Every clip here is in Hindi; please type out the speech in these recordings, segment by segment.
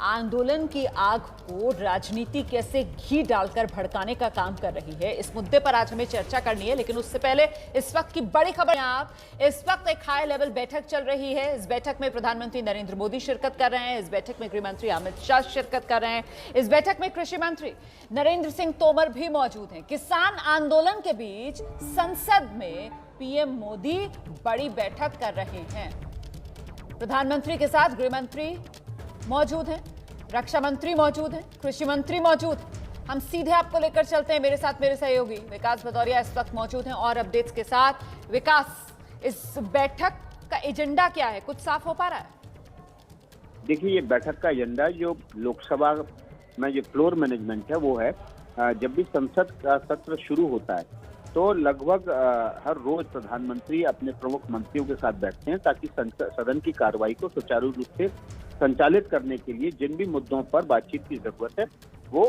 आंदोलन की आग को राजनीति कैसे घी डालकर भड़काने का काम कर रही है, इस मुद्दे पर आज हमें चर्चा करनी है। लेकिन उससे पहले इस वक्त की बड़ी खबर, आप इस वक्त एक हाई लेवल बैठक चल रही है। इस बैठक में प्रधानमंत्री नरेंद्र मोदी शिरकत कर रहे हैं। इस बैठक में गृह मंत्री अमित शाह शिरकत कर रहे हैं। इस बैठक में कृषि मंत्री नरेंद्र सिंह तोमर भी मौजूद हैं। किसान आंदोलन के बीच संसद में पीएम मोदी बड़ी बैठक कर रहे हैं। प्रधानमंत्री के साथ गृह मंत्री मौजूद हैं, रक्षा मंत्री मौजूद हैं, कृषि मंत्री मौजूद। हम सीधे आपको लेकर चलते हैं। मेरे साथ मेरे सहयोगी विकास भदौरिया इस वक्त मौजूद हैं और अपडेट्स के साथ। विकास, इस बैठक का एजेंडा क्या है, कुछ साफ हो पा रहा है? देखिए, ये बैठक का एजेंडा जो लोकसभा में जो फ्लोर मैनेजमेंट है वो है, जब भी संसद का सत्र शुरू होता है तो लगभग हर रोज प्रधानमंत्री अपने प्रमुख मंत्रियों के साथ बैठते हैं ताकि सदन की कार्रवाई को सुचारू रूप से संचालित करने के लिए जिन भी मुद्दों पर बातचीत की जरूरत है वो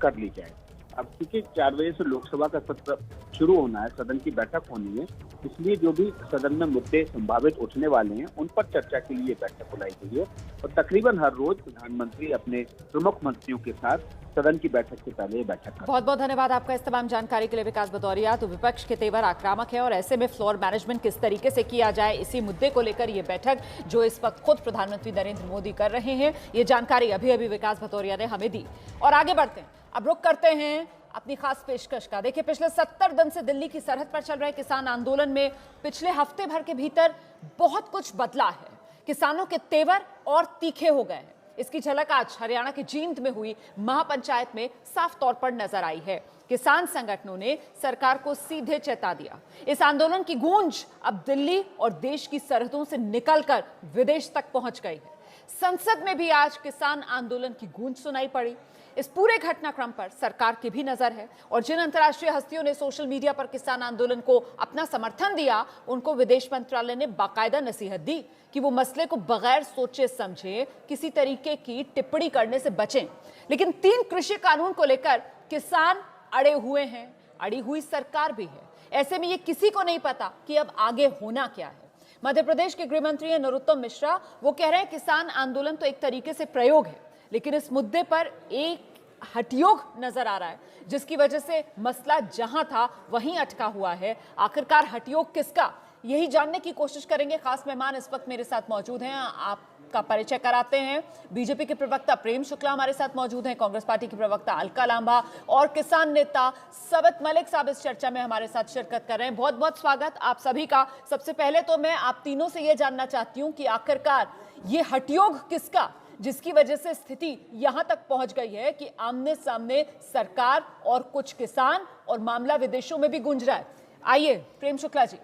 कर ली जाए। अब क्योंकि 4 बजे से लोकसभा का सत्र शुरू होना है, सदन की बैठक होनी है, इसलिए जो भी सदन में मुद्दे संभावित उठने वाले हैं उन पर चर्चा के लिए बैठक बुलाई गई है। और तकरीबन हर रोज प्रधानमंत्री अपने प्रमुख मंत्रियों के साथ सदन की बैठक से पहले बैठक करते हैं। बहुत बहुत धन्यवाद आपका इस तमाम जानकारी के लिए विकास भदौरिया। तो विपक्ष के तेवर आक्रामक है और ऐसे में फ्लोर मैनेजमेंट किस तरीके से किया जाए, इसी मुद्दे को लेकर ये बैठक जो इस वक्त खुद प्रधानमंत्री नरेंद्र मोदी कर रहे हैं, ये जानकारी अभी अभी विकास भदौरिया ने हमें दी। और आगे बढ़ते हैं, अब रुख करते हैं अपनी खास पेशकश का। देखिए, पिछले 70 दिन से दिल्ली की सरहद पर चल रहे किसान आंदोलन में पिछले हफ्ते भर के भीतर बहुत कुछ बदला है। किसानों के तेवर और तीखे हो गए हैं। इसकी झलक आज हरियाणा के जींद में हुई महापंचायत में साफ तौर पर नजर आई है। किसान संगठनों ने सरकार को सीधे चेता दिया। इस आंदोलन की गूंज अब दिल्ली और देश की सरहदों से निकलकर विदेश तक पहुंच गई है। संसद में भी आज किसान आंदोलन की गूंज सुनाई पड़ी। इस पूरे घटनाक्रम पर सरकार की भी नजर है और जिन अंतर्राष्ट्रीय हस्तियों ने सोशल मीडिया पर किसान आंदोलन को अपना समर्थन दिया, उनको विदेश मंत्रालय ने बाकायदा नसीहत दी कि वो मसले को बगैर सोचे समझे किसी तरीके की टिप्पणी करने से बचें। लेकिन 3 कृषि कानून को लेकर किसान अड़े हुए हैं, अड़ी हुई सरकार भी है। ऐसे में ये किसी को नहीं पता कि अब आगे होना क्या है। मध्य प्रदेश के गृह मंत्री हैं नरोत्तम मिश्रा, वो कह रहे हैं किसान आंदोलन तो एक तरीके से प्रयोग है, लेकिन इस मुद्दे पर एक हठयोग नजर आ रहा है जिसकी वजह से मसला जहां था वहीं अटका हुआ है। आखिरकार हठयोग किसका, यही जानने की कोशिश करेंगे। खास मेहमान इस वक्त मेरे साथ मौजूद हैं, आपका परिचय कराते हैं। बीजेपी के प्रवक्ता प्रेम शुक्ला हमारे साथ मौजूद हैं, कांग्रेस पार्टी के प्रवक्ता अलका लांबा और किसान नेता सबत मलिक साहब इस चर्चा में हमारे साथ शिरकत कर रहे हैं। बहुत बहुत स्वागत आप सभी का। सबसे पहले तो मैं आप तीनों से यह जानना चाहती हूं कि आखिरकार ये हठयोग किसका, जिसकी वजह से स्थिति यहां तक पहुंच गई है कि आमने सामने सरकार और कुछ किसान और मामला विदेशों में भी गूंज रहा है। आइए प्रेम शुक्ला जी।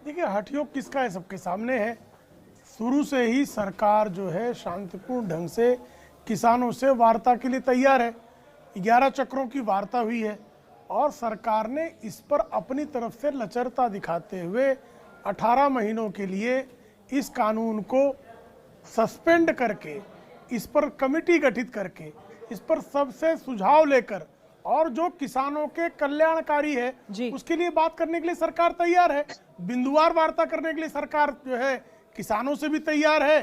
देखिए, हठयोग किसका है सबके सामने है। शुरू से ही सरकार जो है शांतिपूर्ण ढंग से किसानों से वार्ता के लिए तैयार है। 11 चक्रों की वार्ता हुई है और सरकार ने इस पर अपनी तरफ से लचरता दिखाते हुए 18 महीनों के लिए इस कानून को सस्पेंड करके, इस पर कमेटी गठित करके, इस पर सबसे सुझाव लेकर और जो किसानों के कल्याणकारी है उसके लिए बात करने के लिए सरकार तैयार है। बिंदुवार वार्ता करने के लिए सरकार जो है किसानों से भी तैयार है,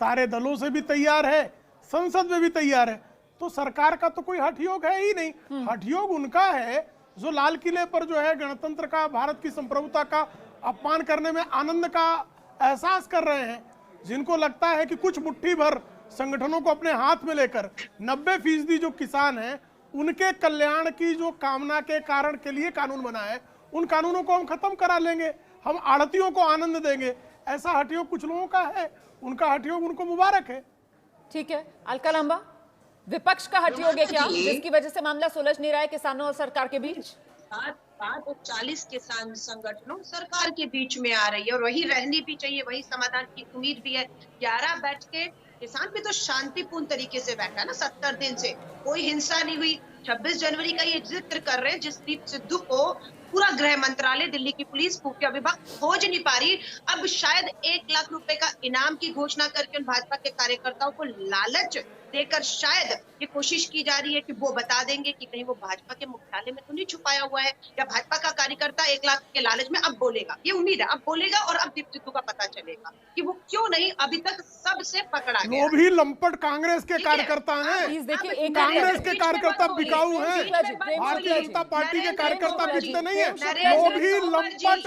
सारे दलों से भी तैयार है, संसद में भी तैयार है। तो सरकार का तो कोई हठयोग है ही नहीं। हठयोग उनका है जो लाल किले पर जो है गणतंत्र का, भारत की संप्रभुता का अपमान करने में आनंद का एहसास कर रहे हैं, जिनको लगता है कि कुछ मुट्ठी भर संगठनों को अपने हाथ में लेकर 90% जो किसान हैं उनके कल्याण की जो कामना के कारण के लिए कानून बना है, उन कानूनों को हम खत्म करा लेंगे, हम आड़तियों को आनंद देंगे। ऐसा हठयोग कुछ लोगों का है, उनका हठयोग उनको मुबारक है। ठीक है, अलका लांबा, विपक्ष का हठयोग है क्या जिसकी वजह से मामला सुलझ नहीं रहा है किसानों और सरकार के बीच? बात 40 किसान संगठनों सरकार के बीच में आ रही है और वही रहनी भी चाहिए, वही समाधान की उम्मीद भी है। 11 बैठ के किसान भी तो शांतिपूर्ण तरीके से बैठा है ना, 70 दिन से कोई हिंसा नहीं हुई। 26 जनवरी का ये जिक्र कर रहे हैं जिस दीप सिद्धू को पूरा गृह मंत्रालय, दिल्ली की पुलिस, खुफिया विभाग खोज नहीं पा रही। अब शायद 1 लाख रुपए का इनाम की घोषणा करके उन भाजपा के कार्यकर्ताओं को लालच देकर शायद ये कोशिश की जा रही है कि वो बता देंगे कि कहीं वो भाजपा के मुख्यालय में तो नहीं छुपाया हुआ है, या भाजपा का कार्यकर्ता 1 लाख के लालच में अब बोलेगा। ये उम्मीद है अब बोलेगा और अब दीप सिद्धू का पता चलेगा कि वो क्यों नहीं अभी तक सबसे पकड़ा गया। वो भी लंपट कांग्रेस के कार्यकर्ता हैं। देखिए कांग्रेस के कार्यकर्ता बिकाऊ हैं, भारतीय जनता पार्टी के कार्यकर्ता बिकते नहीं है। वो भी लंपट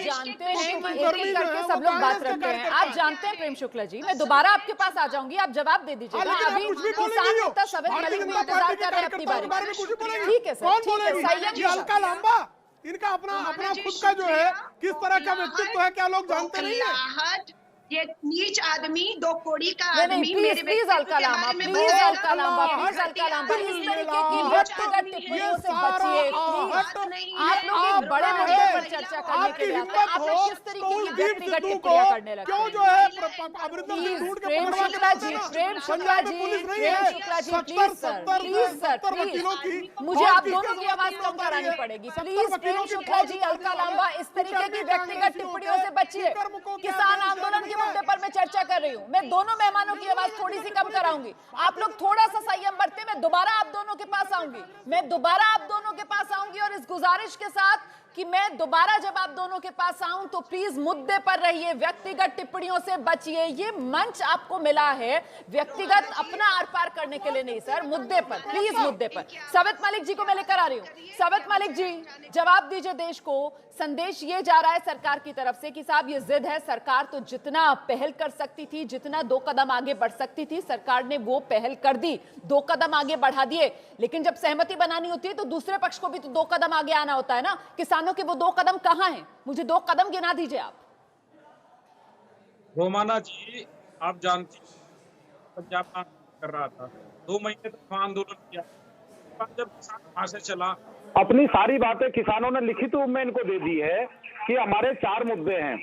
जानते हैं कि एक-एक करके सब लोग बात रखते हैं। आप जानते हैं प्रेम शुक्ला जी, मैं दोबारा आपके पास आ जाऊंगी, आप जवाब दे दीजिएगा। अभी किसान नेता सवेत मलिक भी इंतजार कर रहे हैं अपनी बारी। ठीक है सर, ठीक है, संयम। अलका लांबा इनका अपना खुद का जो है किस तरह का व्यक्तित्व है, क्या लोग जानते नहीं है? ये नीच आदमी, 2 कौड़ी का नहीं, आदमी please please Alka Lamba, please Alka Lamba, please Alka Lamba, इस तरीके की व्यक्तिगत टिप्पणियों से बचिए प्लीज। आप लोग एक बड़े मुद्दे पर चर्चा करने के लिए आते हैं, आप लोग किस तरीके की व्यक्तिगत टिप्पणियां करने लगते हैं? क्यों जो है Prem Shukla ji, Prem Shukla ji, Prem Shukla ji, please sir, please sir, please मुझे आप दोनों की आवाज कम करानी पड़ेगी। प्लीज प्रेम शुक्ला जी, अलका लांबा, इस तरीके की व्यक्तिगत टिप्पणियों से बचिए। किसान आंदोलन के मुद्दे पर मैं चर्चा कर रही हूँ, मैं दोनों मेहमानों की आवाज थोड़ी सी कम कराऊंगी। आप लोग थोड़ा सा संयम बरते, मैं दोबारा आप दोनों के पास आऊंगी, मैं दोबारा आप दोनों के पास आऊंगी, और इस गुजारिश के साथ कि मैं दोबारा जब आप दोनों के पास आऊं तो प्लीज मुद्दे पर रहिए, व्यक्तिगत टिप्पणियों से बचिए। ये मंच आपको मिला है व्यक्तिगत अपना आर पार करने के लिए नहीं सर, मुद्दे पर प्लीज, मुद्दे पर। सवेत मलिक जी को मैं लेकर आ रही हूँ। सवेत मलिक जी, जवाब दीजिए देश को। संदेश ये जा रहा है सरकार की तरफ से कि साहब ये जिद है, सरकार तो जितना पहल कर सकती थी, जितना 2 कदम आगे बढ़ सकती थी, सरकार ने वो पहल कर दी, 2 कदम आगे बढ़ा दिए। लेकिन जब सहमति बनानी होती है तो दूसरे पक्ष को भी तो 2 कदम आगे आना होता है ना। किसानों के वो 2 कदम कहां हैं? मुझे 2 कदम गिना दीजिए आप। रोमाना जी, आप जानती पंजाब कर रहा था, 2 महीने तक आंदोलन किया, जब किसान वहां से चला, अपनी सारी बातें किसानों ने लिखित रूप में इनको दे दी है कि हमारे 4 मुद्दे हैं।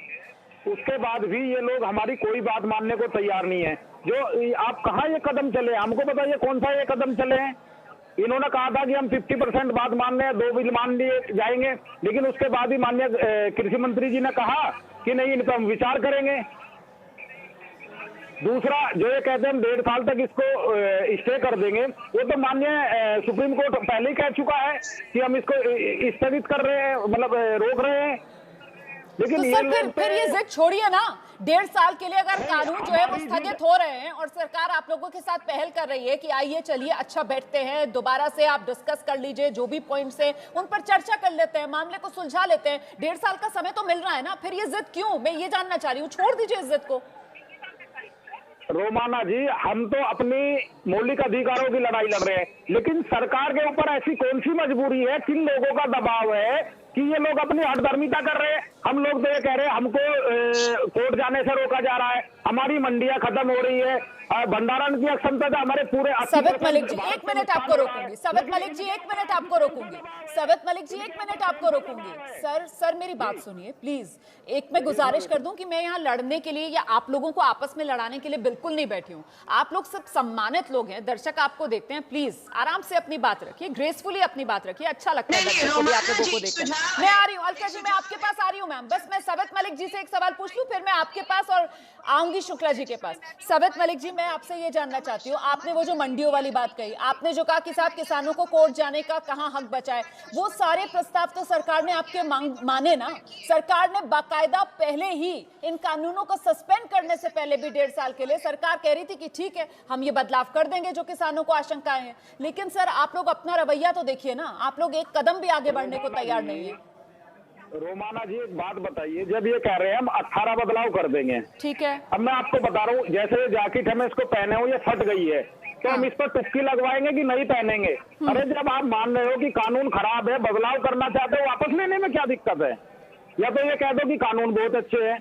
उसके बाद भी ये लोग हमारी कोई बात मानने को तैयार नहीं है। जो आप कहाँ ये कदम चले, हमको बताइए कौन सा ये कदम चले हैं। इन्होंने कहा था कि हम 50% बात मान रहे हैं, 2 बिल मान लिए जाएंगे, लेकिन उसके बाद ही माननीय कृषि मंत्री जी ने कहा कि नहीं, इन पर हम विचार करेंगे। दूसरा जो ये कहते हैं हम 1.5 साल तक इसको स्टे कर देंगे, वो तो माननीय सुप्रीम कोर्ट पहले ही कह चुका है कि हम इसको स्थगित कर रहे हैं, मतलब रोक रहे हैं। लेकिन तो सर फिर ये जिद छोड़िए ना। 1.5 साल के लिए अगर कानून जो है वो स्थगित हो रहे हैं और सरकार आप लोगों के साथ पहल कर रही है कि आइए चलिए अच्छा बैठते हैं, दोबारा से आप डिस्कस कर लीजिए, जो भी पॉइंट्स हैं उन पर चर्चा कर लेते हैं, मामले को सुलझा लेते हैं। 1.5 साल का समय तो मिल रहा है ना, फिर ये जिद क्यों? मैं ये जानना चाह रही हूँ, छोड़ दीजिए इस जिद को। रोमाना जी, हम तो अपनी मौलिक अधिकारों की लड़ाई लड़ रहे हैं, लेकिन सरकार के ऊपर ऐसी कौन सी मजबूरी है, किन लोगों का दबाव है कि ये लोग अपनी हठधर्मिता कर रहे हैं। हम लोग तो ये कह रहे हैं हमको कोर्ट जाने से रोका जा रहा है, हमारी मंडियां खत्म हो रही है, भंडारण की क्षमता हमारे पूरे। सवेत मलिक जी 1 मिनट आपको रोकूंगी। सवेत मलिक जी 1 मिनट आपको रोकूंगी। सवेत मलिक जी 1 मिनट आपको रोकूंगी। सर मेरी बात सुनिए प्लीज। एक मैं गुजारिश कर दूं कि मैं यहाँ लड़ने के लिए या आप लोगों को आपस में लड़ाने के लिए बिल्कुल नहीं बैठी हूँ। आप लोग सब सम्मानित लोग हैं, दर्शक आपको देखते हैं, प्लीज आराम से अपनी बात रखिए, ग्रेसफुली अपनी बात रखिए। अच्छा लगता है दर्शकों को भी आप लोगों को देखकर। मैं आ रही हूँ अलका जी, मैं आपके पास आ रही हूँ मैम। बस मैं सवेत मलिक जी से एक सवाल पूछ लूं, फिर मैं आपके पास और आऊंगी शुक्ला जी के पास। सवेत मलिक जी, मैं आपसे ये जानना चाहती हूँ, आपने वो जो मंडियों वाली बात कही, आपने जो कहा कि साहब किसानों को कोर्ट जाने का कहाँ हक बचा है, वो सारे प्रस्ताव तो सरकार ने आपके माने ना। सरकार ने बाकायदा पहले ही इन कानूनों को सस्पेंड करने से पहले भी 1.5 साल के लिए सरकार कह रही थी कि ठीक है हम ये बदलाव कर देंगे जो किसानों को आशंकाएं हैं। लेकिन सर आप लोग अपना रवैया तो देखिए ना, आप लोग एक कदम भी आगे बढ़ने को तैयार नहीं है। रोमाना जी एक बात बताइए, जब ये कह रहे हैं हम 18 बदलाव कर देंगे, ठीक है, अब मैं आपको बता रहा हूँ, जैसे ये जैकेट हमें इसको पहने हो ये फट गई है, तो हम इस पर टुक्की लगवाएंगे कि नहीं पहनेंगे? अरे जब आप मान रहे हो कि कानून खराब है, बदलाव करना चाहते हो, वापस लेने में क्या दिक्कत है? या तो ये कह दो कि कानून बहुत अच्छे हैं।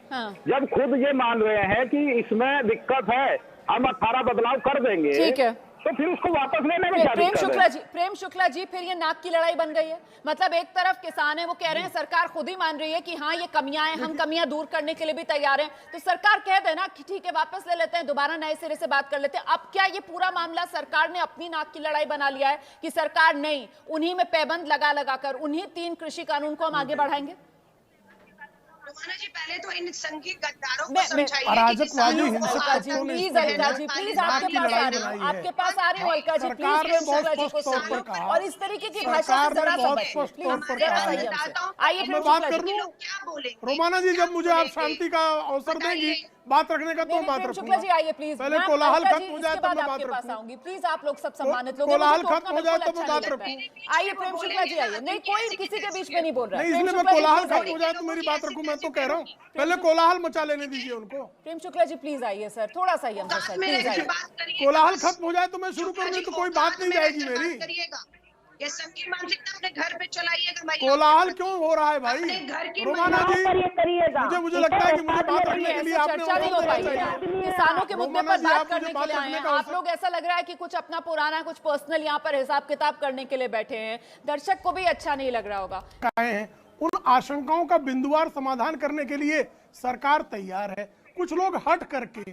जब खुद ये मान रहे हैं कि इसमें दिक्कत है, हम 18 बदलाव कर देंगे, ठीक है, तो फिर उसको वापस लेने में क्या दिक्कत है? प्रेम शुक्ला जी, फिर ये नाक की लड़ाई बन गई है। मतलब एक तरफ किसान है, वो कह रहे हैं, सरकार खुद ही मान रही है कि हाँ ये कमियां हैं, हम कमियां दूर करने के लिए भी तैयार हैं, तो सरकार कह दे ना कि ठीक है वापस ले लेते हैं, दोबारा नए सिरे से बात कर लेते हैं। अब क्या ये पूरा मामला सरकार ने अपनी नाक की लड़ाई बना लिया है कि सरकार नहीं, उन्हीं में पैबंद लगा कर उन्हीं 3 कृषि कानून को हम आगे बढ़ाएंगे? रोमाना जी पहले तो इन संघी गद्दारों को मैं- समझाइए कि अराजकवादी किसानों को हिंसक आज तत्वों ने प्लीज अलका जी, प्लीज आपके पास आ रही हूँ, आपके पास आ रही हूँ अलका जी, सरकार प्लीज ने प्रेम बहुत शुक्ला जी को स्पष्ट तौर पर सुनो कहा, और इस तरीके की भाषा सरकार से ने जरा बहुत समझिए, स्पष्ट प्लीज तौर पर जरा कहा है। संयम से बताता हूँ, आइए मैं प्रेम बात शुक्ला कर जी। लूं? क्या बोलेंगे? रोमाना जी, क्या जब मुझे आप बोलेंगे? शांति का अवसर देंगी बताइए। बात रखने का तो नहीं, बात प्रेम शुक्ला रखूंगा। जी आइए प्लीज, पहले मैम, कोलाहल अलका खत्म जी, हो जाए इसके तब बाद मैं आपके बात पास रखूं। आऊंगी, प्लीज आप लोग सब सम्मानित लोग हैं, कोलाहल मुझे खत्म हो टोकना जाए बिल्कुल तब मैं अच्छा बात नहीं लगता है। रखूं। आइए प्रेम शुक्ला जी आइए, नहीं कोई किसी के बीच में नहीं बोल रहा है। नहीं, प्रेम इसलिए मैं शुक्ला जी कोलाहल प्लीज खत्म आइए। हो जाए तो मेरी बात रखूं, मैं तो कह रहा हूँ पहले कोलाहल मचा लेने दीजिए उनको। प्रेम शुक्ला जी प्लीज आइए सर, थोड़ा सा यम सर, प्लीज आइए। कोलाहल खत्म हो जाए तो मैं शुरू कर दूं, तो कोई बात नहीं जाएगी मेरी। करिएगा, ये संघी मानसिकता अपने घर पे चलाइएगा। कोलाहल क्यों हो रहा है भाई? अपने घर की रोमाना जी, मुझे लगता है कि मुझे बात रखने के लिए आपने चर्चा नहीं हो पाई है। किसानों के मुद्दे पर बात करने के लिए आए हैं आप लोग, ऐसा लग रहा है कि कुछ अपना पुराना कुछ पर्सनल यहाँ पर हिसाब किताब करने के लिए बैठे हैं, दर्शक को भी अच्छा नहीं लग रहा होगा। हैं उन आशंकाओं का बिंदुवार समाधान करने के लिए सरकार तैयार है। कुछ लोग हट करके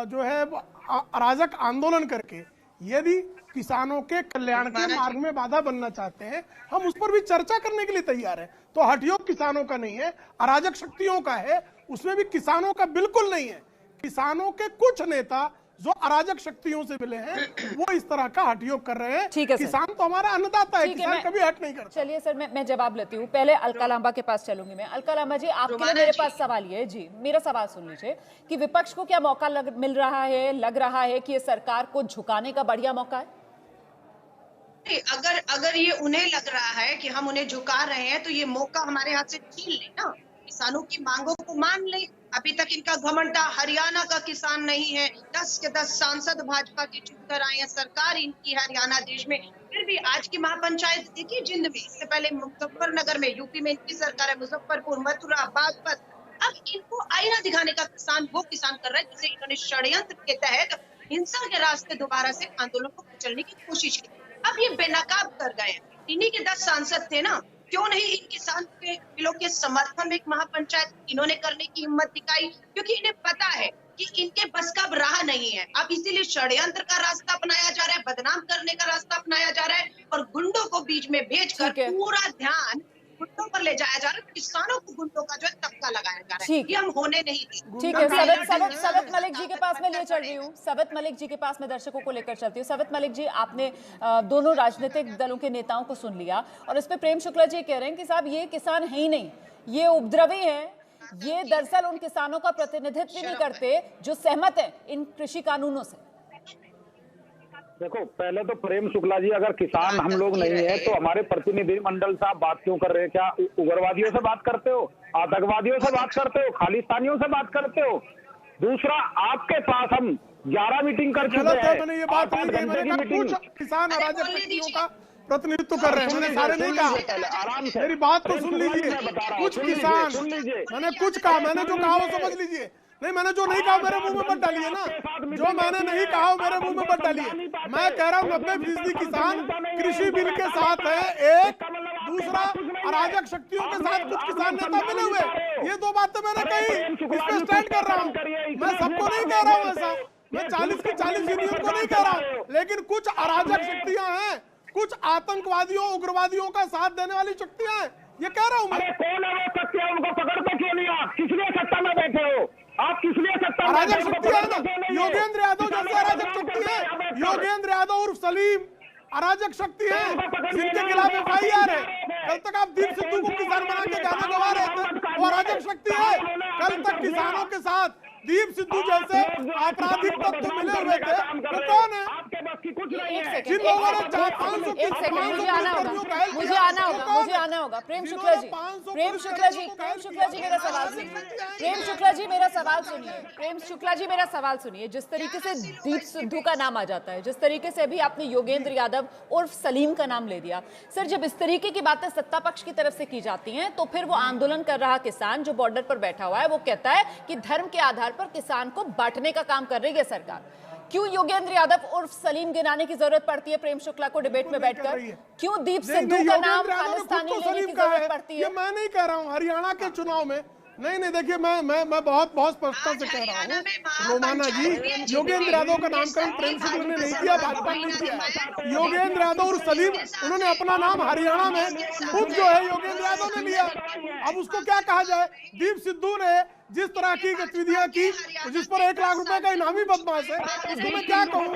जो है अराजक आंदोलन करके यदि किसानों के कल्याण के मार्ग में बाधा बनना चाहते हैं, हम उस पर भी चर्चा करने के लिए तैयार हैं। तो हठयोग किसानों का नहीं है, अराजक शक्तियों का है, उसमें भी किसानों का बिल्कुल नहीं है। किसानों के कुछ नेता जो अराजक शक्तियों से मिले हैं वो इस तरह का हठयोग कर रहे हैं। ठीक है सर। किसान तो हमारा अन्नदाता है, ठीक है, किसान कभी हट नहीं करता। चलिए सर, मैं जवाब लेती हूँ। पहले अलका लांबा के पास चलूंगी मैं। अलका लांबा जी, आपके लिए मेरे पास सवाल ये है जी, मेरा सवाल सुन लीजिए कि विपक्ष को क्या मौका मिल रहा है, लग रहा है कि ये सरकार को झुकाने का बढ़िया मौका है? अगर ये उन्हें लग रहा है कि हम उन्हें झुका रहे हैं तो ये मौका हमारे हाथ से छीन ले ना, किसानों की मांगों को मान ले। अभी तक इनका घमंड था हरियाणा का किसान नहीं है, 10 के 10 सांसद भाजपा के चुनकर आए हैं, सरकार इनकी हरियाणा देश में। फिर भी आज की महापंचायत देखिए जिंद में, इससे पहले मुजफ्फरनगर में, यूपी में इनकी सरकार है, मुजफ्फरपुर, मथुरा, बागपत। अब इनको आईना दिखाने का किसान वो किसान कर रहा है जिसे इन्होंने षड्यंत्र के तहत हिंसा के रास्ते दोबारा से आंदोलन को कुचलने की कोशिश की। अब ये बेनकाब कर गए। इन्हीं के 10 सांसद थे ना, क्यों नहीं इन किसान के बिलों के समर्थन में एक महापंचायत इन्होंने करने की हिम्मत दिखाई? क्योंकि इन्हें पता है कि इनके बस का राह नहीं है। अब इसीलिए षड्यंत्र का रास्ता अपनाया जा रहा है, बदनाम करने का रास्ता अपनाया जा रहा है और गुंडों को बीच में भेजकर पूरा ध्यान गुंडों पर ले जाया जा रहा है। किसानों को गुंडों का जो है तबका लगाया जा रहा है, ये हम होने नहीं देंगे। ठीक है, सवत मलिक जी के पास मैं ले चल रही हूँ। सवत मलिक जी के पास मैं दर्शकों को लेकर चलती हूँ। सवत मलिक जी, आपने दोनों राजनीतिक दलों के नेताओं को सुन लिया और इस पे प्रेम शुक्ला जी कह रहे हैं कि साहब ये किसान है ही नहीं, ये उपद्रवी है, ये दरअसल उन किसानों का प्रतिनिधित्व नहीं करते जो सहमत है इन कृषि कानूनों से। देखो, पहले तो प्रेम शुक्ला जी, अगर किसान हम लोग नहीं है तो हमारे प्रतिनिधि मंडल साहब बात क्यों कर रहे हैं? क्या उग्रवादियों से बात करते हो, आतंकवादियों से बात करते हो, खालिस्तानियों से बात करते हो? दूसरा, आपके पास हम 11 मीटिंग कर चुके हैं। मैंने ये बात नहीं कही, मैंने कहा कुछ किसान अराजक शक्तियों का प्रतिनिधित्व कर रहे हैं, मैंने सारे नहीं कहा। आराम से मेरी बात तो सुन लीजिए। कुछ किसान, मैंने कुछ कहा, मैंने जो कहा वो समझ लीजिए। नहीं, मैंने जो नहीं कहा मेरे मुंह में मत डालिए ना, जो मैंने नहीं कहा मेरे मुंह में मत डालिए। मैं कह रहा हूँ 90% किसान कृषि बिल के साथ है, एक। दूसरा, अराजक शक्तियों के साथ कुछ किसान नेता मिले हुए। ये दो बातें मैंने कही, इस पे स्टैंड कर रहा हूँ। मैं सबको नहीं कह रहा हूँ ऐसा, मैं 40 की 40 यूनियन को नहीं कह रहा हूँ, लेकिन कुछ अराजक शक्तियां हैं, कुछ आतंकवादियों उग्रवादियों का साथ देने वाली शक्तियां हैं, ये कह रहा हूँ मैं। कौन है वो शक्तियां? उनको पकड़ते क्यों नहीं? आप किस लिए सत्ता में बैठे हो? आप किस लिए सत्ता में? अराजक शक्ति है ना, योगेंद्र यादव जैसे अराजक शक्ति है। योगेंद्र यादव उर्फ सलीम अराजक शक्ति है, जिनके खिलाफ FIR है। कल तक आप दीप सिद्धू को किसान बना के गाना गवा रहे थे, वो अराजक शक्ति है। कल तक किसानों के साथ दीप सिद्धू जैसे आपराधिक तत्व मिले हुए थे, वो कौन है? जिन लोगों ने 500 मुझे आना होगा। प्रेम शुक्ला जी मेरा सवाल सुनिए। प्रेम शुक्ला जी मेरा सवाल सुनिए। जिस तरीके से दीप सिद्धू का नाम आ जाता है, जिस तरीके से अभी आपने योगेंद्र यादव उर्फ सलीम का नाम ले दिया, सर जब इस तरीके की बातें सत्ता पक्ष की तरफ से की जाती हैं तो फिर वो आंदोलन कर रहा किसान जो बॉर्डर पर बैठा हुआ है वो कहता है कि धर्म के आधार पर किसान को बांटने का काम कर रही है सरकार। क्यों योगेंद्र यादव उर्फ सलीम गिनाने की जरूरत पड़ती है प्रेम शुक्ला को डिबेट में बैठकर? क्यों दीप सिद्धू का नाम खालिस्तानी लेने की जरूरत पड़ती है? ये मैं नहीं कह रहा हूं। हरियाणा के चुनाव में नहीं देखिए, मैं बहुत स्पष्टता से कह रहा हूँ रोमाना जी, योगेंद्र यादव का नामकरण प्रेम शुक्ल ने नहीं किया, भाजपा ने नहीं किया। योगेंद्र यादव और सलीम, उन्होंने अपना नाम हरियाणा में खुद जो है योगेंद्र यादव ने लिया। अब उसको क्या कहा जाए? दीप सिद्धू ने जिस तरह की गतिविधियां की, जिस पर 1 लाख रुपए का इनामी बदमाश है, उसको मैं क्या कहूँ?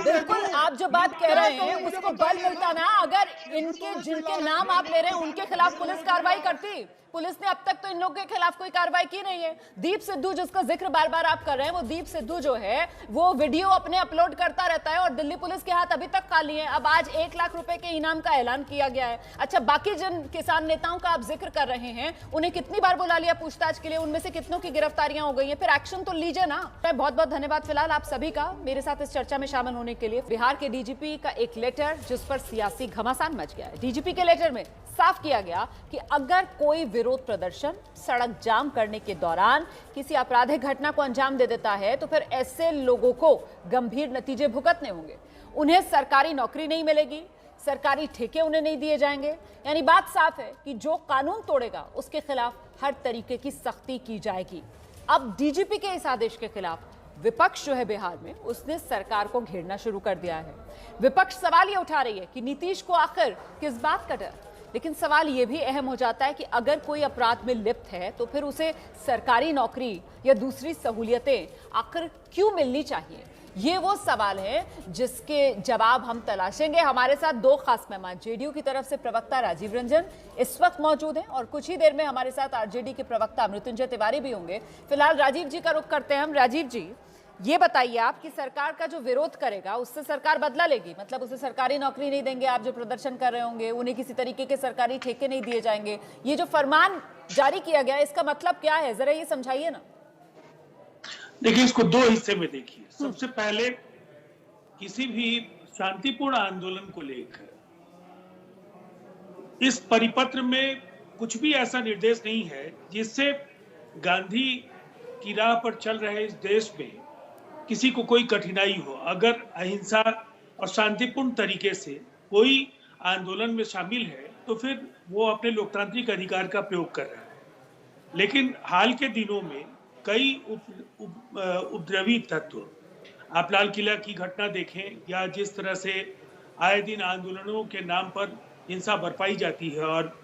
बिल्कुल आप जो बात कह रहे हैं उसको बल मिलता ना, अगर इनके जिनके नाम आप ले रहे हैं उनके खिलाफ पुलिस कार्रवाई करती। पुलिस ने अब तक तो इन लोगों के खिलाफ कोई कार्रवाई की नहीं है। दीप सिद्धू जिसका जिक्र बार बार आप कर रहे हैं, वो दीप सिद्धू जो है वो वीडियो अपने अपलोड करता रहता है और दिल्ली पुलिस के हाथ अभी तक खाली है। अब आज 1 लाख रुपए के इनाम का ऐलान किया गया है। अच्छा, बाकी जिन किसान नेताओं का आप जिक्र कर रहे हैं, उन्हें कितनी बार बुला लिया पूछताछ के लिए? उनमें से कितनों की गिरफ्तारियां हो गई हैं? फिर एक्शन तो लीजिए ना। बहुत बहुत धन्यवाद फिलहाल आप सभी का मेरे साथ इस चर्चा में शामिल होने के लिए। बिहार के डीजीपी का एक लेटर जिस पर सियासी घमासान मच गया है। डीजीपी के लेटर में साफ किया गया कि अगर कोई विरोध प्रदर्शन सड़क जाम करने के दौरान किसी आपराधिक घटना को अंजाम दे देता है तो फिर ऐसे लोगों को गंभीर नतीजे भुगतने होंगे। उन्हें सरकारी नौकरी नहीं मिलेगी, सरकारी ठेके उन्हें नहीं दिए जाएंगे। यानी बात साफ है कि जो कानून तोड़ेगा उसके खिलाफ हर तरीके की सख्ती की जाएगी। अब डीजीपी के इस आदेश के खिलाफ विपक्ष जो है बिहार में, उसने सरकार को घेरना शुरू कर दिया है। विपक्ष सवाल ये उठा रही है कि नीतीश को आखिर किस बात का डर? लेकिन सवाल यह भी अहम हो जाता है कि अगर कोई अपराध में लिप्त है तो फिर उसे सरकारी नौकरी या दूसरी सहूलियतें आखिर क्यों मिलनी चाहिए? ये वो सवाल है जिसके जवाब हम तलाशेंगे। हमारे साथ 2 खास मेहमान, जेडीयू की तरफ से प्रवक्ता राजीव रंजन इस वक्त मौजूद हैं और कुछ ही देर में हमारे साथ आरजेडी के प्रवक्ता मृत्युंजय तिवारी भी होंगे। फिलहाल राजीव जी का रुख करते हैं हम। राजीव जी, ये बताइए आप कि सरकार का जो विरोध करेगा उससे सरकार बदला लेगी? मतलब उसे सरकारी नौकरी नहीं देंगे आप जो प्रदर्शन कर रहे होंगे, उन्हें किसी तरीके के सरकारी ठेके नहीं दिए जाएंगे। ये जो फरमान जारी किया गया इसका मतलब क्या है, जरा ये समझाइए ना। देखिए, इसको 2 हिस्से में देखिए। सबसे पहले, किसी भी शांतिपूर्ण आंदोलन को लेकर इस परिपत्र में कुछ भी ऐसा निर्देश नहीं है जिससे गांधी की राह पर चल रहे इस देश में किसी को कोई कठिनाई हो। अगर अहिंसा और शांतिपूर्ण तरीके से कोई आंदोलन में शामिल है तो फिर वो अपने लोकतांत्रिक अधिकार का प्रयोग कर रहा है। लेकिन हाल के दिनों में कई उपद्रवी तत्व, आप लाल किला की घटना देखें या जिस तरह से आए दिन आंदोलनों के नाम पर हिंसा बरपाई जाती है और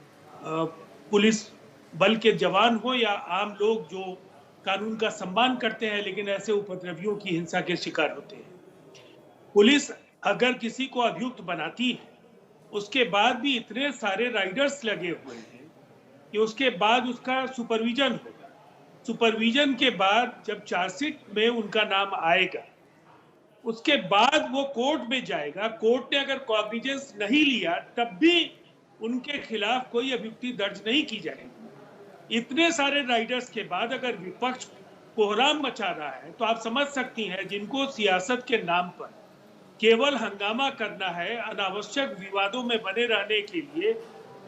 पुलिस बल के जवान हो या आम लोग जो कानून का सम्मान करते हैं लेकिन ऐसे उपद्रवियों की हिंसा के शिकार होते हैं। पुलिस अगर किसी को अभियुक्त बनाती है, उसके बाद भी इतने सारे राइडर्स लगे हुए हैं कि उसके बाद उसका सुपरविजन होगा। सुपरविजन के बाद जब चार्जशीट में उनका नाम आएगा, उसके बाद वो कोर्ट में जाएगा। कोर्ट ने अगर कॉग्निजेंस नहीं लिया तब भी उनके खिलाफ कोई अभियुक्ति दर्ज नहीं की जाएगी। इतने सारे राइडर्स के बाद अगर विपक्ष कोहराम मचा रहा है तो आप समझ सकती हैं, जिनको सियासत के नाम पर केवल हंगामा करना है, अनावश्यक विवादों में बने रहने के लिए,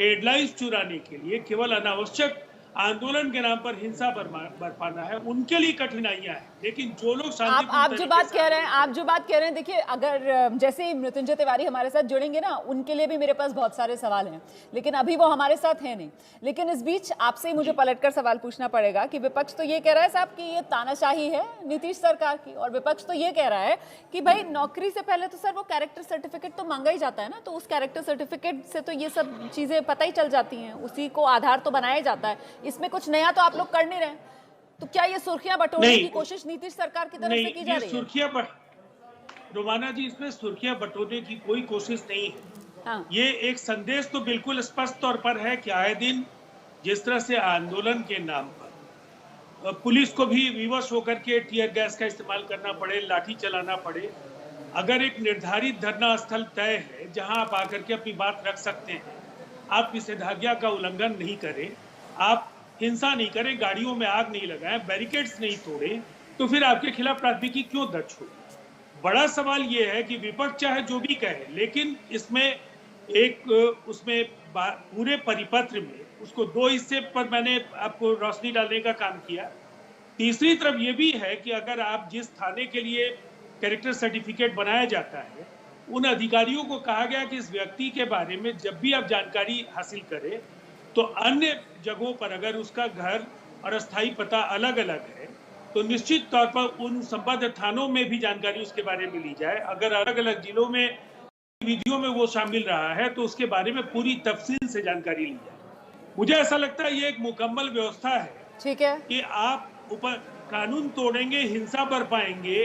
हेडलाइंस चुराने के लिए, केवल अनावश्यक आंदोलन के नाम पर हिंसा बरपाना है, उनके लिए कठिनाइयां हैं। लेकिन जो लोग आप जो बात कह रहे हैं, देखिए, अगर जैसे ही मृत्युंजय तिवारी हमारे साथ जुड़ेंगे ना, उनके लिए भी मेरे पास बहुत सारे सवाल हैं, लेकिन अभी वो हमारे साथ है नहीं। लेकिन इस बीच आपसे ही मुझे पलटकर सवाल पूछना पड़ेगा कि विपक्ष तो ये कह रहा है साहब कि ये तानाशाही है नीतीश सरकार की, और विपक्ष तो ये कह रहा है कि भाई नौकरी से पहले तो सर वो कैरेक्टर सर्टिफिकेट तो मांगा ही जाता है ना, तो उस कैरेक्टर सर्टिफिकेट से तो ये सब चीजें पता ही चल जाती हैं, उसी को आधार तो बनाया जाता है। इसमें कुछ नया तो आप लोग कर नहीं रहे, तो क्या ये सुर्खियां बटोरने की कोशिश नीतीश सरकार की तरफ से की जा रही है? रोमाना जी, इसमें सुर्खियां बटोरने की कोई कोशिश नहीं है। हाँ। ये एक संदेश तो बिल्कुल स्पष्ट तौर पर है कि आए दिन जिस तरह से आंदोलन के नाम पर पुलिस को भी विवश होकर के टियर गैस का इस्तेमाल करना पड़े, लाठी चलाना पड़े। अगर एक निर्धारित धरना स्थल तय है जहां आप आकर के अपनी बात रख सकते हैं, आप निषेधाज्ञा का उल्लंघन नहीं करें, आप हिंसा नहीं करें, गाड़ियों में आग नहीं लगाएं, बैरिकेड्स नहीं तोड़ें, तो फिर आपके खिलाफ प्राथमिकी क्यों दर्ज हो? बड़ा सवाल ये है कि विपक्ष चाहे जो भी कहे, लेकिन इसमें उसमें पूरे परिपत्र में उसको 2 हिस्से पर मैंने आपको रोशनी डालने का काम किया। तीसरी तरफ ये भी है कि अगर आप जिस थाने के लिए कैरेक्टर सर्टिफिकेट बनाया जाता है, उन अधिकारियों को कहा गया कि इस व्यक्ति के बारे में जब भी आप जानकारी हासिल करें तो अन्य जगहों पर अगर उसका घर और अस्थायी पता अलग अलग है तो निश्चित तौर पर उन संबद्ध थानों में भी जानकारी उसके बारे में ली जाए। अगर अलग अलग जिलों में गतिविधियों में वो शामिल रहा है तो उसके बारे में पूरी तफसील से जानकारी ली जाए। मुझे ऐसा लगता है ये एक मुकम्मल व्यवस्था है, ठीक है, कि आप ऊपर कानून तोड़ेंगे, हिंसा बरपाएंगे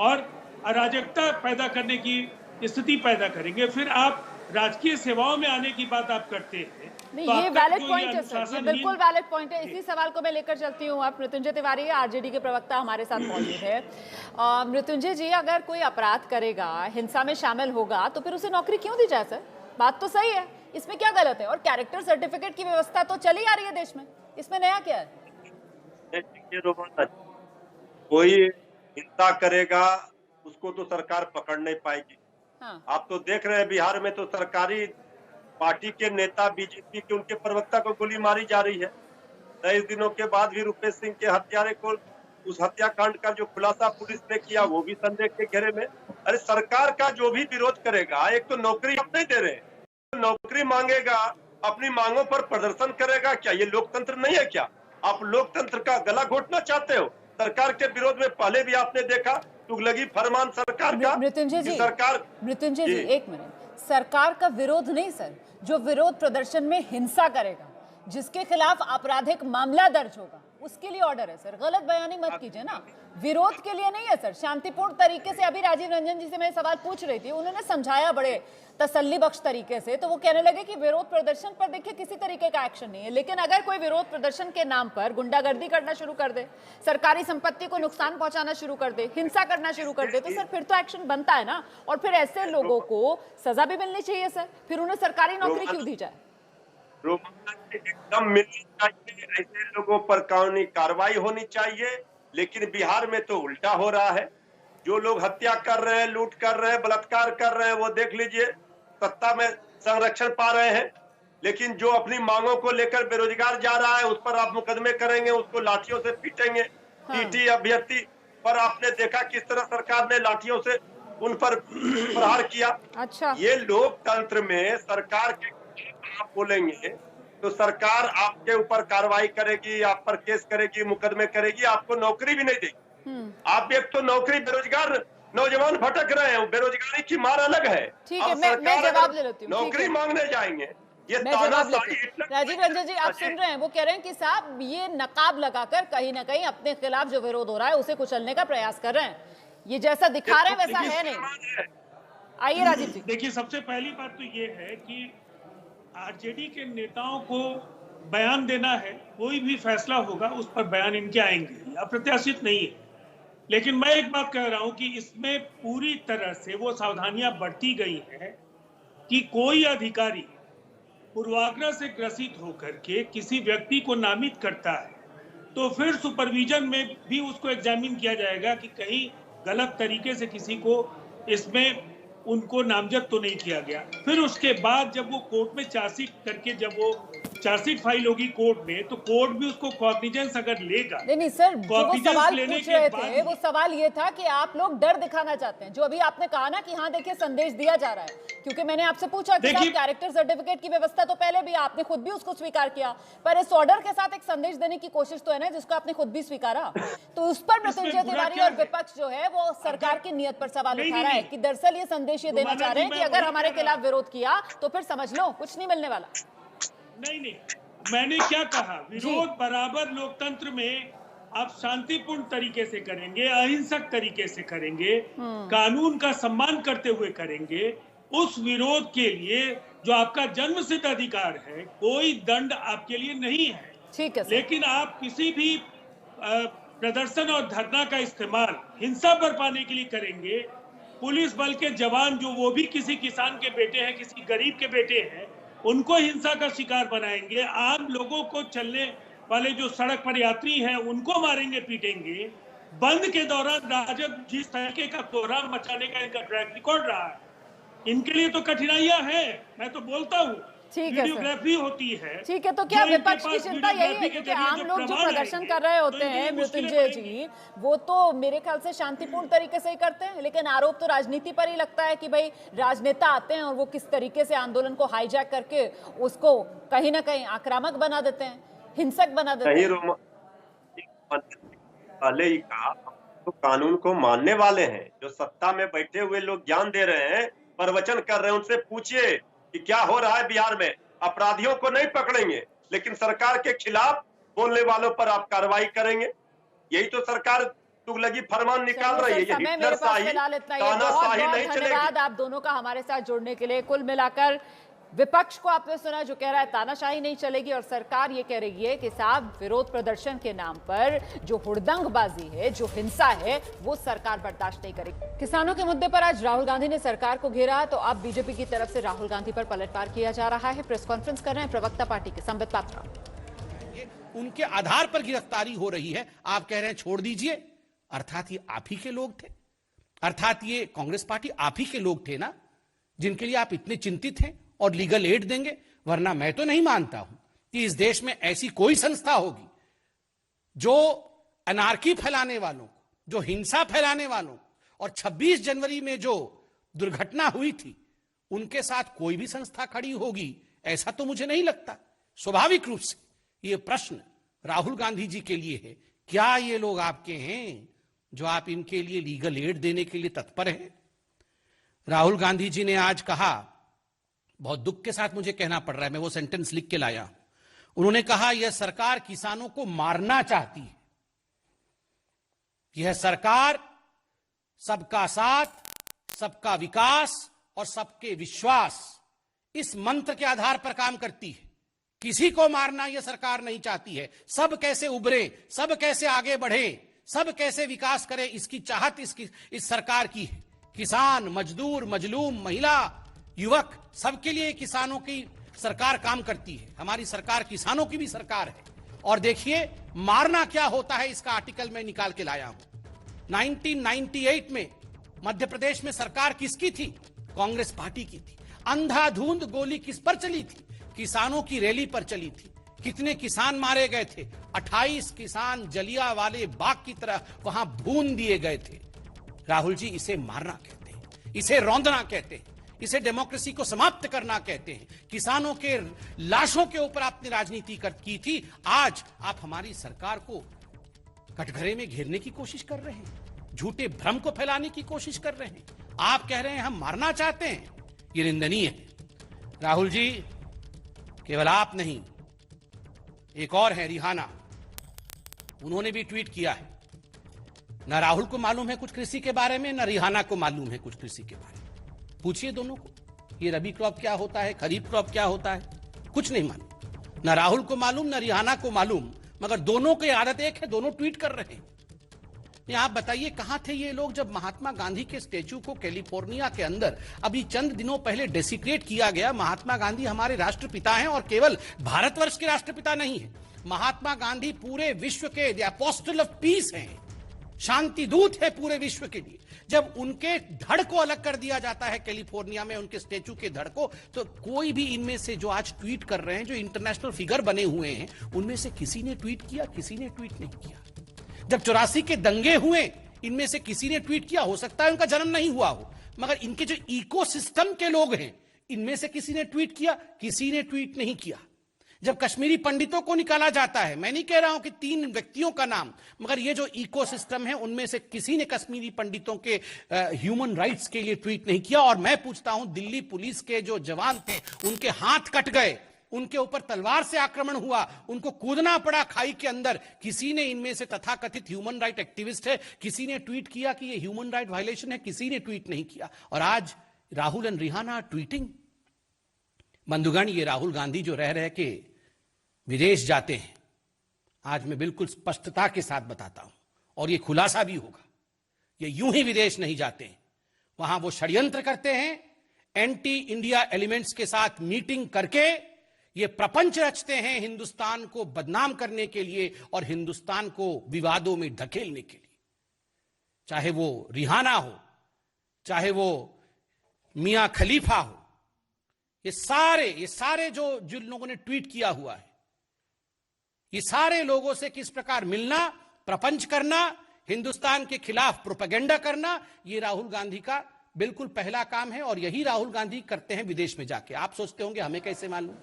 और अराजकता पैदा करने की स्थिति पैदा करेंगे, फिर आप राजकीय सेवाओं में आने की बात आप करते हैं। नहीं, ये वैलिड पॉइंट है सर, ये बिल्कुल वैलिड पॉइंट है। इसी सवाल को मैं लेकर चलती हूँ। आप मृत्युंजय तिवारी आरजेडी के प्रवक्ता हमारे साथ मौजूद है। मृत्युंजय जी, अगर कोई अपराध करेगा, हिंसा में शामिल होगा, तो फिर उसे नौकरी क्यों दी जाए सर? बात तो सही है, इसमें क्या गलत है? और कैरेक्टर सर्टिफिकेट की व्यवस्था तो चली आ रही है देश में, इसमें नया क्या है? कोई हिंसा करेगा उसको तो सरकार पकड़ नहीं पाएगी। हाँ। आप तो देख रहे हैं बिहार में तो सरकारी पार्टी के नेता बीजेपी के उनके प्रवक्ता को गोली मारी जा रही है। 23 दिनों के बाद भी रुपेश सिंह के हत्यारे को, उस हत्याकांड का जो खुलासा पुलिस ने किया वो भी संदेह के घेरे में। अरे सरकार का जो भी विरोध करेगा, एक तो नौकरी आप नहीं दे रहे, तो नौकरी मांगेगा, अपनी मांगों पर प्रदर्शन करेगा, क्या ये लोकतंत्र नहीं है क्या? आप लोकतंत्र का गला घोटना चाहते हो? सरकार के विरोध में पहले भी आपने देखा तुगलकी फरमान सरकार का। मृत्युंजय जी, सरकार, मृत्युंजय जी एक मिनट, सरकार का विरोध नहीं सर, जो विरोध प्रदर्शन में हिंसा करेगा, जिसके खिलाफ आपराधिक मामला दर्ज होगा, उसके लिए ऑर्डर है सर। गलत बयानी मत कीजिए ना, विरोध के लिए नहीं है सर। शांतिपूर्ण तरीके से, अभी राजीव रंजन जी से मैं सवाल पूछ रही थी, उन्होंने समझाया बड़े तसल्ली बख्श तरीके से, तो वो कहने लगे कि विरोध प्रदर्शन पर देखिए किसी तरीके का एक्शन नहीं है। लेकिन अगर कोई विरोध प्रदर्शन के नाम पर गुंडागर्दी करना शुरू कर दे, सरकारी संपत्ति को नुकसान पहुंचाना शुरू कर दे, हिंसा करना शुरू कर दे, तो सर फिर तो एक्शन बनता है ना। और फिर ऐसे लोगों को सजा भी मिलनी चाहिए सर, फिर उन्हें सरकारी नौकरी क्यों दी जाए? एकदम मिलनी चाहिए, ऐसे लोगों पर कानूनी कार्रवाई होनी चाहिए। लेकिन बिहार में तो उल्टा हो रहा है। जो लोग हत्या कर रहे हैं, लूट कर रहे हैं, बलात्कार कर रहे हैं, वो देख लीजिए सत्ता में संरक्षण पा रहे हैं। लेकिन जो अपनी मांगों को लेकर बेरोजगार जा रहा है, उस पर आप मुकदमे करेंगे, उसको लाठियों से पीटेंगे। टीटी अभ्यर्थी पर आपने देखा किस तरह सरकार ने लाठियों से उन पर प्रहार किया। अच्छा, ये लोकतंत्र में सरकार के आप बोलेंगे तो सरकार आपके ऊपर कार्रवाई करेगी, आप पर केस करेगी, मुकदमे करेगी, आपको नौकरी भी नहीं देगी। आप एक तो नौकरी, बेरोजगार नौजवान भटक रहे हैं, बेरोजगारी की मार अलग है। ठीक है, मैं जवाब ले लेती हूँ। नौकरी मांगने जाएंगे, ये राजीव रंजन जी आप सुन रहे हैं, वो कह रहे हैं कि साहब ये नकाब लगाकर कहीं ना कहीं अपने खिलाफ जो विरोध हो रहा है उसे कुचलने का प्रयास कर रहे हैं। ये जैसा दिखा रहे हैं वैसा है नहीं। आइए राजीव जी। देखिए, सबसे पहली बात तो ये है कि आरजेडी के नेताओं को बयान देना है, कोई भी फैसला होगा उस पर बयान इनके आएंगे, अप्रत्याशित नहीं है। लेकिन मैं एक बात कह रहा हूं कि इसमें पूरी तरह से वो सावधानियां बरती गई हैं कि कोई अधिकारी पूर्वाग्रह से ग्रसित होकर के किसी व्यक्ति को नामित करता है तो फिर सुपरविजन में भी उसको एग्जामिन किया जाएगा कि कहीं गलत तरीके से किसी को इसमें उनको नामजद तो नहीं किया गया। फिर उसके बाद जब वो कोर्ट में चार्जशीट करके, जब वो चार्जशीट फाइल होगी कोर्ट में, तो कोर्ट भी उसको कॉग्निजेंस अगर लेगा। नहीं सर, जो वो सवाल पूछ रहे थे वो सवाल ये था कि आप लोग डर दिखाना चाहते हैं, जो अभी आपने कहा ना कि हाँ देखिए संदेश दिया जा रहा है। क्योंकि मैंने आपसे पूछा कि कैरेक्टर सर्टिफिकेट की व्यवस्था तो पहले भी, आपने खुद भी उसको स्वीकार किया, पर इस ऑर्डर के साथ एक संदेश देने की कोशिश तो है ना जिसको आपने खुद भी स्वीकारा। तो उस पर मृत्युंजय तिवारी और विपक्ष जो है वो सरकार की नीयत पर सवाल उठा रहा है कि दरअसल ये संदेश ये देना चाह रहे हैं कि अगर हमारे खिलाफ विरोध किया तो फिर समझ लो कुछ नहीं मिलने वाला। नहीं, मैंने क्या कहा, विरोध बराबर लोकतंत्र में आप शांतिपूर्ण तरीके से करेंगे, अहिंसक तरीके से करेंगे, कानून का सम्मान करते हुए करेंगे। उस विरोध के लिए जो आपका जन्म सिद्ध अधिकार है, कोई दंड आपके लिए नहीं है। ठीक है, लेकिन आप किसी भी प्रदर्शन और धरना का इस्तेमाल हिंसा बरपाने के लिए करेंगे, पुलिस बल के जवान जो वो भी किसी किसान के बेटे हैं, किसी गरीब के बेटे हैं, उनको हिंसा का शिकार बनाएंगे, आम लोगों को चलने वाले जो सड़क पर यात्री हैं उनको मारेंगे, पीटेंगे। बंद के दौरान राजद जिस तरीके का कोहराम मचाने का इनका ट्रैक रिकॉर्ड रहा है, इनके लिए तो कठिनाइयां हैं। मैं तो बोलता हूं ठीक है, वीडियोग्राफी होती है। ठीक है, तो क्या विपक्ष की चिंता यही है कि आम लोग जो प्रदर्शन कर रहे होते हैं मृत्युंजय जी, वो तो मेरे ख्याल से शांतिपूर्ण तरीके से ही करते हैं, लेकिन आरोप तो राजनीति पर ही लगता है कि भाई राजनेता आते हैं और वो किस तरीके से आंदोलन को हाईजैक करके उसको कहीं ना कहीं आक्रामक बना देते हैं, हिंसक बना देते हैं। पहले ही कहा, तो कानून को मानने वाले हैं, जो सत्ता में बैठे हुए लोग ज्ञान दे रहे हैं, प्रवचन कर रहे हैं, उनसे पूछिए कि क्या हो रहा है बिहार में। अपराधियों को नहीं पकड़ेंगे, लेकिन सरकार के खिलाफ बोलने वालों पर आप कार्रवाई करेंगे। यही तो सरकार तुगलकी फरमान निकाल रही है। ये हिटलरशाही, तानाशाही नहीं चलेगी। धन्यवाद आप दोनों का हमारे साथ जुड़ने के लिए। कुल मिलाकर विपक्ष को आपने सुना जो कह रहा है तानाशाही नहीं चलेगी, और सरकार ये कह रही है कि साहब विरोध प्रदर्शन के नाम पर जो हुड़दंगबाजी है, जो हिंसा है, वो सरकार बर्दाश्त नहीं करेगी। किसानों के मुद्दे पर आज राहुल गांधी ने सरकार को घेरा, तो अब बीजेपी की तरफ से राहुल गांधी पर पलटवार किया जा रहा है। प्रेस कॉन्फ्रेंस कर रहे हैं प्रवक्ता पार्टी के संबित पात्रा। उनके आधार पर गिरफ्तारी हो रही है, आप कह रहे हैं छोड़ दीजिए। अर्थात ये आप ही के लोग थे, अर्थात ये कांग्रेस पार्टी आप ही के लोग थे ना, जिनके लिए आप इतने चिंतित हैं और लीगल एड देंगे। वरना मैं तो नहीं मानता हूं कि इस देश में ऐसी कोई संस्था होगी जो अनार्की फैलाने वालों को, जो हिंसा फैलाने वालों को, और 26 जनवरी में जो दुर्घटना हुई थी उनके साथ कोई भी संस्था खड़ी होगी, ऐसा तो मुझे नहीं लगता। स्वाभाविक रूप से ये प्रश्न राहुल गांधी जी के लिए है, क्या ये लोग आपके हैं जो आप इनके लिए लीगल एड देने के लिए तत्पर हैं? राहुल गांधी जी ने आज कहा, बहुत दुख के साथ मुझे कहना पड़ रहा है, मैं वो सेंटेंस लिख के लाया, उन्होंने कहा यह सरकार किसानों को मारना चाहती है। यह सरकार सबका साथ, सबका विकास और सबके विश्वास, इस मंत्र के आधार पर काम करती है। किसी को मारना यह सरकार नहीं चाहती है। सब कैसे उभरे, सब कैसे आगे बढ़े, सब कैसे विकास करे, इसकी चाहत इस सरकार की है। किसान, मजदूर, मजलूम, महिला, युवक, सबके लिए किसानों की सरकार काम करती है। हमारी सरकार किसानों की भी सरकार है। और देखिए मारना क्या होता है, इसका आर्टिकल मैं निकाल के लाया हूं। 1998 में मध्य प्रदेश में सरकार किसकी थी? कांग्रेस पार्टी की थी। अंधाधुंध गोली किस पर चली थी? किसानों की रैली पर चली थी। कितने किसान मारे गए थे? 28 किसान जलियांवाले बाग की तरह वहां भून दिए गए थे। राहुल जी, इसे मारना कहते हैं, इसे रौंदना कहते हैं, इसे डेमोक्रेसी को समाप्त करना कहते हैं। किसानों के लाशों के ऊपर आपने राजनीति की थी, आज आप हमारी सरकार को कटघरे में घेरने की कोशिश कर रहे हैं, झूठे भ्रम को फैलाने की कोशिश कर रहे हैं। आप कह रहे हैं हम मारना चाहते हैं, ये निंदनीय है। राहुल जी, केवल आप नहीं, एक और है रिहाना, उन्होंने भी ट्वीट किया है। ना राहुल को मालूम है कुछ कृषि के बारे में, ना रिहाना को मालूम है कुछ कृषि के बारे में। पूछिए दोनों को, ये रबी क्रॉप क्या होता है, खरीफ क्रॉप क्या होता है, कुछ नहीं मालूम। ना राहुल को मालूम, ना रिहाना को मालूम, मगर दोनों की आदत एक है, दोनों ट्वीट कर रहे हैं। आप बताइए कहां थे ये लोग जब महात्मा गांधी के स्टैच्यू को कैलिफोर्निया के अंदर अभी चंद दिनों पहले डेसिक्रेट किया गया। महात्मा गांधी हमारे राष्ट्रपिता हैं, और केवल भारतवर्ष के राष्ट्रपिता नहीं है। महात्मा गांधी पूरे विश्व के एपोस्टल ऑफ पीस हैं, शांति दूत है पूरे विश्व के लिए। जब उनके धड़ को अलग कर दिया जाता है कैलिफोर्निया में, उनके स्टैच्यू के धड़ को, तो कोई भी इनमें से जो आज ट्वीट कर रहे हैं, जो इंटरनेशनल फिगर बने हुए हैं, उनमें से किसी ने ट्वीट किया? किसी ने ट्वीट नहीं किया। जब 84 के दंगे हुए, इनमें से किसी ने ट्वीट किया? हो सकता है उनका जन्म नहीं हुआ हो, मगर इनके जो इकोसिस्टम के लोग हैं, इनमें से किसी ने ट्वीट किया? किसी ने ट्वीट नहीं किया। जब कश्मीरी पंडितों को निकाला जाता है, मैं नहीं कह रहा हूं कि 3 व्यक्तियों का नाम, मगर ये जो इकोसिस्टम है, उनमें से किसी ने कश्मीरी पंडितों के ह्यूमन राइट्स के लिए ट्वीट नहीं किया। और मैं पूछता हूं, दिल्ली पुलिस के जो जवान थे, उनके हाथ कट गए, उनके ऊपर तलवार से आक्रमण हुआ, उनको कूदना पड़ा खाई के अंदर, किसी ने इनमें से तथाकथित ह्यूमन राइट एक्टिविस्ट है, किसी ने ट्वीट किया कि ये ह्यूमन राइट वायलेशन है? किसी ने ट्वीट नहीं किया। और आज राहुल एंड रिहाना ट्वीटिंग। बंधुगण, ये राहुल गांधी जो रह के विदेश जाते हैं, आज मैं बिल्कुल स्पष्टता के साथ बताता हूं, और ये खुलासा भी होगा, ये यूं ही विदेश नहीं जाते हैं। वहां वो षड्यंत्र करते हैं, एंटी इंडिया एलिमेंट्स के साथ मीटिंग करके ये प्रपंच रचते हैं हिंदुस्तान को बदनाम करने के लिए और हिंदुस्तान को विवादों में धकेलने के लिए। चाहे वो रिहाना हो, चाहे वो मियां खलीफा हो, ये सारे जो जिन लोगों ने ट्वीट किया हुआ है, ये सारे लोगों से किस प्रकार मिलना, प्रपंच करना, हिंदुस्तान के खिलाफ प्रोपेगेंडा करना, ये राहुल गांधी का बिल्कुल पहला काम है और यही राहुल गांधी करते हैं विदेश में जाके। आप सोचते होंगे हमें कैसे मालूम?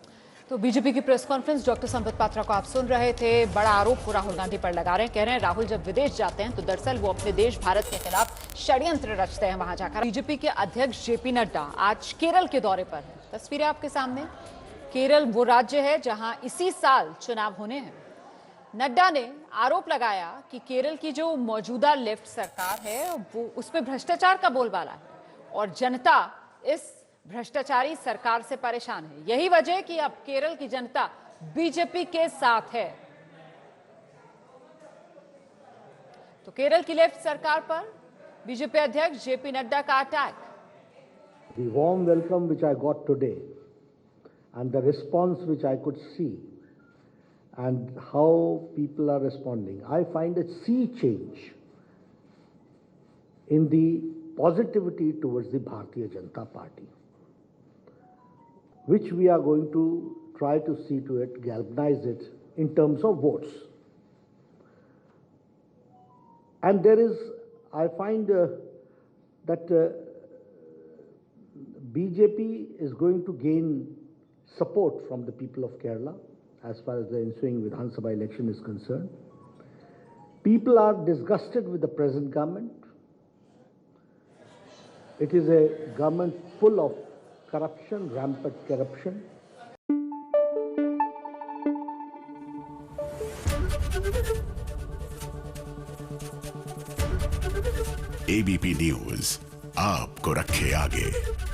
तो बीजेपी की press conference, doctor Sambit Patra को आप सुन रहे थे। बड़ा आरोप को राहुल गांधी पर लगा रहे हैं, कह रहे हैं राहुल जब विदेश जाते हैं तो दरअसल वो अपने देश भारत के खिलाफ षड्यंत्र रचते हैं वहां जाकर। बीजेपी के अध्यक्ष जेपी नड्डा आज केरल के दौरे पर हैं। तस्वीरें आपके सामने। केरल वो राज्य है जहां इसी साल चुनाव होने हैं। नड्डा ने आरोप लगाया कि केरल की जो मौजूदा लेफ्ट सरकार है वो उसमें भ्रष्टाचार का बोलबाला है और जनता इस भ्रष्टाचारी सरकार से परेशान है। यही वजह कि अब केरल की जनता बीजेपी के साथ है। तो केरल की लेफ्ट सरकार पर बीजेपी अध्यक्ष जेपी नड्डा का attack. The warm welcome which I got today and the response which I could see and how people are responding, I find a sea change in the positivity towards the Bharatiya Janata Party, which we are going to try to see to it, galvanize it in terms of votes. And there is, I find that BJP is going to gain support from the people of Kerala as far as the ensuing Vidhan Sabha election is concerned. People are disgusted with the present government. It is a government full of corruption, rampant corruption. ABP News आपको रखे आगे।